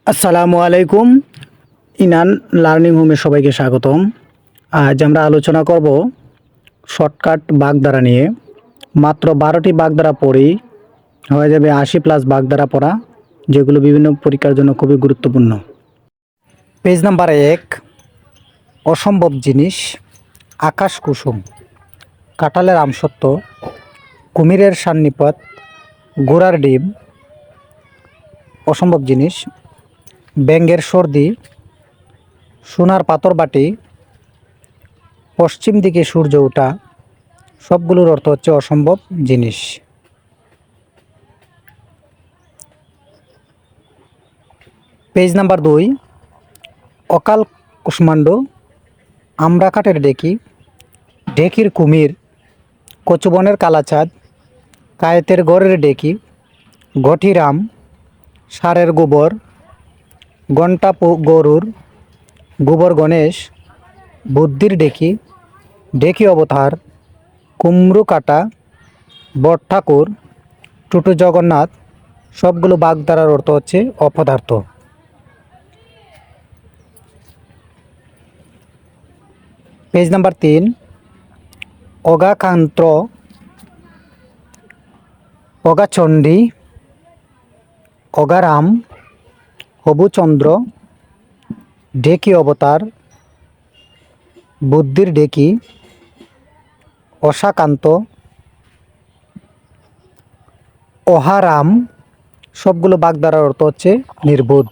আসসালামু আলাইকুম। ইনান লার্নিং হোমে সবাইকে স্বাগতম। আজ আমরা আলোচনা করব শর্টকাট বাগধারা নিয়ে। মাত্র 12টি বাগধারা পড়েই হয়ে যাবে 80+ বাগধারা পড়া, যেগুলো বিভিন্ন পরীক্ষার জন্য খুবই গুরুত্বপূর্ণ। পেজ নাম্বার 1, অসম্ভব জিনিস, আকাশ কুসুম, কাঁঠালের আমসত্ব, কুমিরের সান্নিপত, ঘোড়ার ডিম। অসম্ভব জিনিস, ব্যাঙের সর্দি, সোনার পাথর বাটি, পশ্চিম দিকে সূর্য ওঠা। সবগুলোর অর্থ হচ্ছে অসম্ভব জিনিস। পেজ নাম্বার 2, অকাল কুষ্মাণ্ড, আমরা কাঠের ডেকি, ঢেকির কুমির, কচুবনের কালাচাঁদ, কায়েতের গড়ের ডেকি, ঘটিরাম, ষাঁড়ের গোবর, ঘণ্টা গরুর, গোবর গণেশ, বুদ্ধির ডেকি, ডেকি অবতার, কুমড়ো কাটা, বট ঠাকুর, টুটু জগন্নাথ। সবগুলো বাগধারার অর্থ হচ্ছে অপদার্থ। পেজ নাম্বার 3, অগাকান্ত, অগাচণ্ডী, অগারাম, হবুচন্দ্র, ডেকি অবতার, বুদ্ধির ডেকি, অশাকান্ত, অহারাম। সবগুলো বাগধারার অর্থ হচ্ছে নির্বোধ।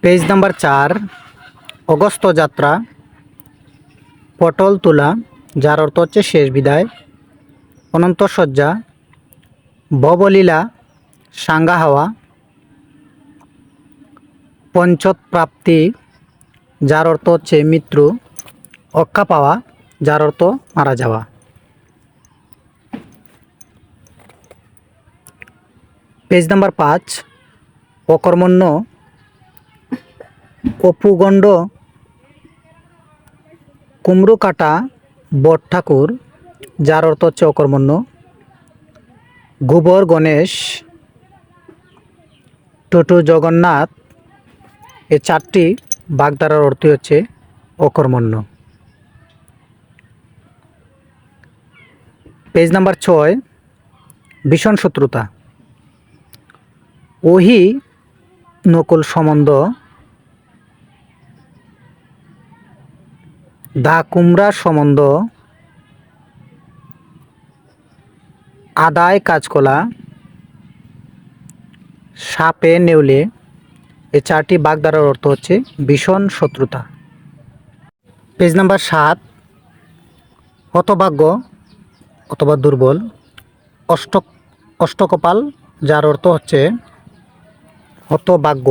পেজ নাম্বার 4, অগস্ত যাত্রা, পটল তোলা, যার অর্থ হচ্ছে শেষ বিদায়, অনন্ত শয্যা, ভবলীলা, সাঙ্গা হাওয়া, পঞ্চত প্রাপ্তি, যার অর্থ হচ্ছে মৃত্যু, অক্ষা পাওয়া, যার অর্থ মারা যাওয়া। পেজ নাম্বার 5, অকর্মণ্য, অপুগণ্ড, কুমড়ো কাটা, বট ঠাকুর, যার অর্থ হচ্ছে অকর্মণ্য, গোবর গণেশ, টুটু জগন্নাথ। এই 4টি বাগধারার অর্থ হচ্ছে অকর্মণ্য। পেজ নাম্বার 6, ভীষণ শত্রুতা, ওহি নকুল সম্বন্ধ, দা কুমড়ার সম্বন্ধ, আদায় কাঁচকলা, সাপে নেউলে। এই 4টি বাগধারার অর্থ হচ্ছে ভীষণ শত্রুতা। পেজ নাম্বার 7, হতভাগ্য অথবা দুর্বল, অষ্টকপাল, যার অর্থ হচ্ছে হতভাগ্য।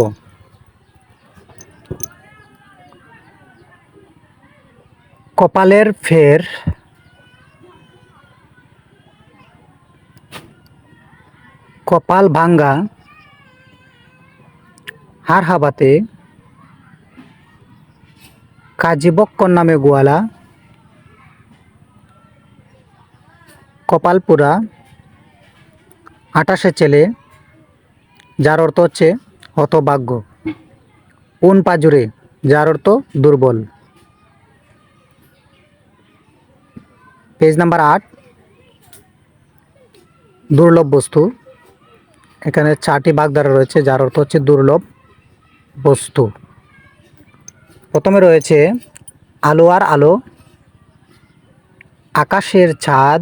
কপালের ফের, কপাল ভাঙ্গা, হার হাবাতে, কাজীবক্কর নামে গোয়ালা, কপালপুরা, 28 ছেলে, যার অর্থ হচ্ছে হতভাগ্য। উন পাজুরে, যার অর্থ দুর্বল। পেজ নাম্বার 8, দুর্লভ বস্তু। এখানে 4টি বাগধারা রয়েছে, যার অর্থ হচ্ছে দুর্লভ বস্তু। প্রথমে রয়েছে আলো আর আলো, আকাশের চাঁদ,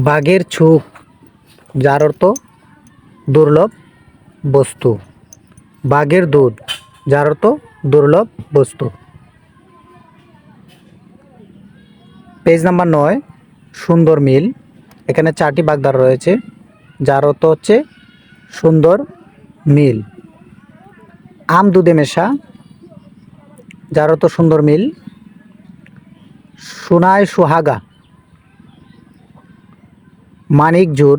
বাঘের ছুপ, যার অর্থ দুর্লভ বস্তু, বাঘের দুধ, যার অর্থ দুর্লভ বস্তু। পেজ নাম্বার 9, সুন্দর মিল। এখানে 4টি বাগধারা রয়েছে, যার অর্থ হচ্ছে সুন্দর মিল। আম দুধে মেশা, যার অর্থ সুন্দর মিল। সোনায় সোহাগা, মানিক জোর,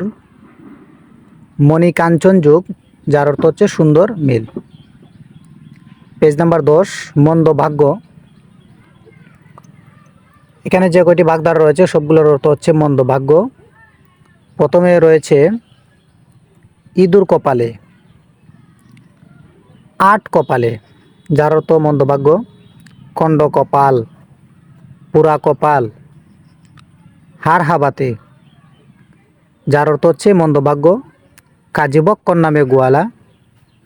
মণিকাঞ্চন যুগ, যার অর্থ হচ্ছে সুন্দর মিল। পেজ নাম্বার 10, মন্দ ভাগ্য, এখানে যে কয়টি বাগধারা রয়েছে সবগুলোর অর্থ হচ্ছে মন্দ ভাগ্য। প্রথমে রয়েছে ইঁদুর কপালে, আট কপালে, যার অর্থ মন্দ ভাগ্য। খণ্ড কপাল, পুরা কপাল, হাড় হাবাতে, যার অর্থ হচ্ছে মন্দ ভাগ্য। কাজীবক্কর নামে গোয়ালা,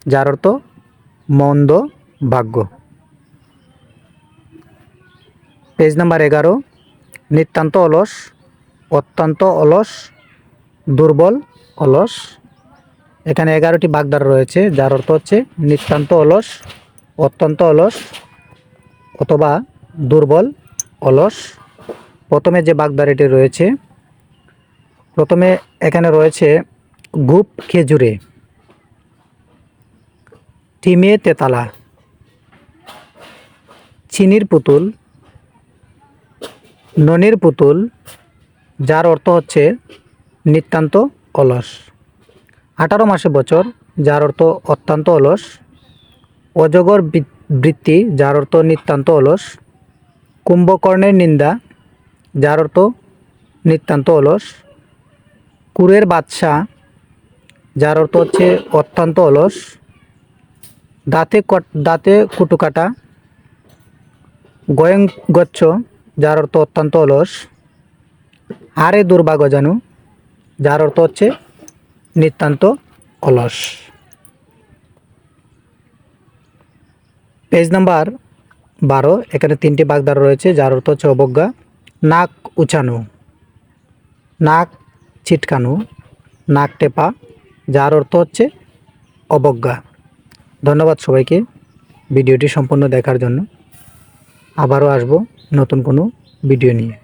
যার অর্থ মন্দ ভাগ্য। পেজ নাম্বার 11, নিতান্ত অলস, অত্যন্ত অলস, দুর্বল অলস। এখানে 11টি বাগধারা রয়েছে, যার অর্থ হচ্ছে নিতান্ত অলস, অত্যন্ত অলস অথবা দুর্বল অলস। প্রথমে যে বাগধারাটি রয়েছে, প্রথমে এখানে রয়েছে গুপ খেজুরে, টিমে তেতালা, চিনির পুতুল, ননির পুতুল, যার অর্থ হচ্ছে নিতান্ত অলস। 18 মাসে বছর, যার অর্থ অত্যন্ত অলস। অজগর বৃত্তি, যার অর্থ নিতান্ত অলস। কুম্ভকর্ণের নিন্দা, যার অর্থ নিতান্ত অলস। কুরের বাদশা, যার অর্থ হচ্ছে অত্যন্ত অলস। দাঁতে কুটুকাটা, গোয়ঙ্গচ্ছ, যার অর্থ অত্যন্ত অলস। হারে দুর্ভাগ্য জানু, যার অর্থ হচ্ছে নিতান্ত অলস। পেজ নাম্বার 12, এখানে 3টি বাগধারা রয়েছে, যার অর্থ হচ্ছে অবজ্ঞা। নাক উচানো, নাক ছিটকানো, নাক টেপা, যার অর্থ হচ্ছে অবজ্ঞা। ধন্যবাদ সবাইকে ভিডিওটি সম্পূর্ণ দেখার জন্য। আবারও আসবো নতুন কোনো ভিডিও নিয়ে।